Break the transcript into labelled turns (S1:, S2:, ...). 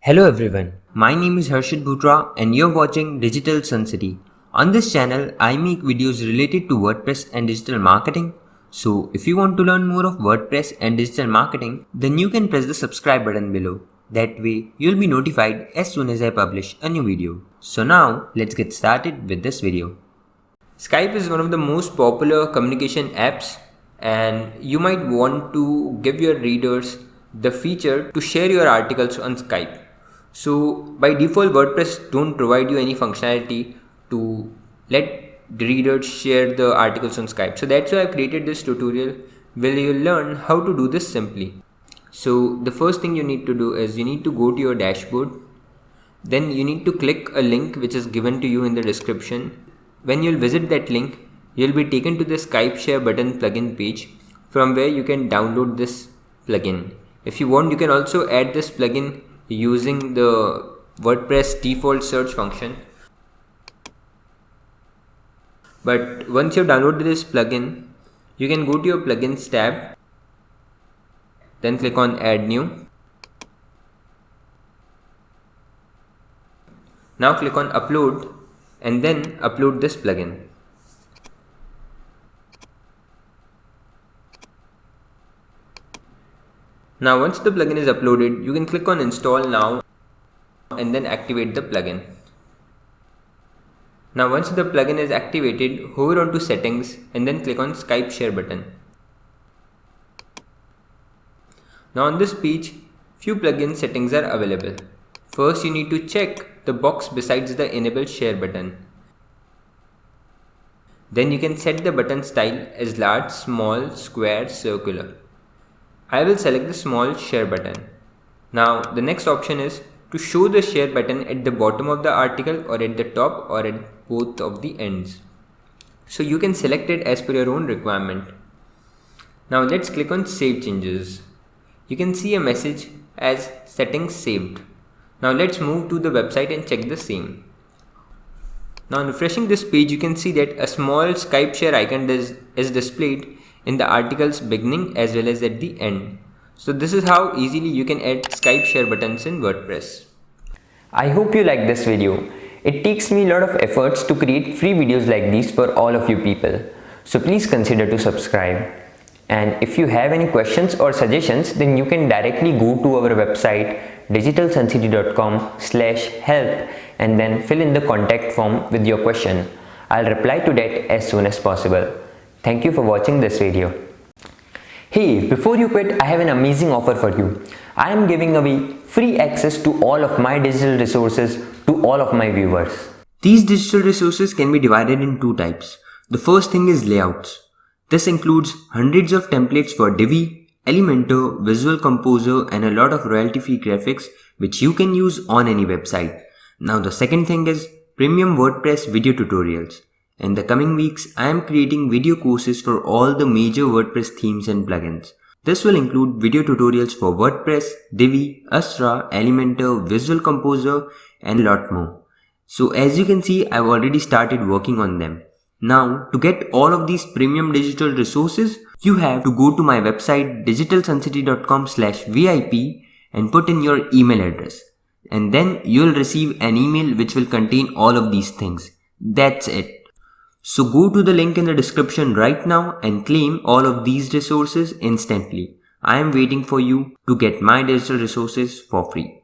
S1: Hello everyone, my name is Harshit Bhutra and you're watching Digital Sun City. On this channel, I make videos related to WordPress and digital marketing. So if you want to learn more of WordPress and digital marketing, then you can press the subscribe button below. That way, you'll be notified as soon as I publish a new video. So now, let's get started with this video. Skype is one of the most popular communication apps and you might want to give your readers the feature to share your articles on Skype. So by default, WordPress don't provide you any functionality to let the readers share the articles on Skype. So that's why I've created this tutorial where you'll learn how to do this simply. So the first thing you need to do is you need to go to your dashboard. Then you need to click a link which is given to you in the description. When you'll visit that link, you'll be taken to the Skype Share Button plugin page from where you can download this plugin. If you want, you can also add this plugin using the WordPress default search function. But once you've downloaded this plugin, you can go to your plugins tab, then click on add new. Now click on upload and then upload this plugin. Now once the plugin is uploaded, you can click on install now and then activate the plugin. Now once the plugin is activated, hover onto settings and then click on Skype Share Button. Now on this page, few plugin settings are available. First, you need to check the box besides the enable share button. Then you can set the button style as large, small, square, circular. I will select the small share button. Now the next option is to show the share button at the bottom of the article or at the top or at both of the ends. So you can select it as per your own requirement. Now let's click on save changes. You can see a message as settings saved. Now let's move to the website and check the same. Now refreshing this page, you can see that a small Skype share icon is displayed in the article's beginning as well as at the end. So this is how easily you can add Skype share buttons in WordPress.
S2: I hope you like this video. It takes me a lot of efforts to create free videos like these for all of you people. So please consider to subscribe. And if you have any questions or suggestions, then you can directly go to our website digitalsuncity.com/help and then fill in the contact form with your question. I'll reply to that as soon as possible. Thank you for watching this video. Hey, before you quit, I have an amazing offer for you. I am giving away free access to all of my digital resources to all of my viewers.
S1: These digital resources can be divided in two types. The first thing is layouts. This includes hundreds of templates for Divi, Elementor, Visual Composer and a lot of royalty-free graphics which you can use on any website. Now the second thing is premium WordPress video tutorials. In the coming weeks, I am creating video courses for all the major WordPress themes and plugins. This will include video tutorials for WordPress, Divi, Astra, Elementor, Visual Composer and a lot more. So as you can see, I've already started working on them. Now, to get all of these premium digital resources, you have to go to my website digitalsuncity.com/VIP and put in your email address. And then you'll receive an email which will contain all of these things. That's it. So go to the link in the description right now and claim all of these resources instantly. I am waiting for you to get my digital resources for free.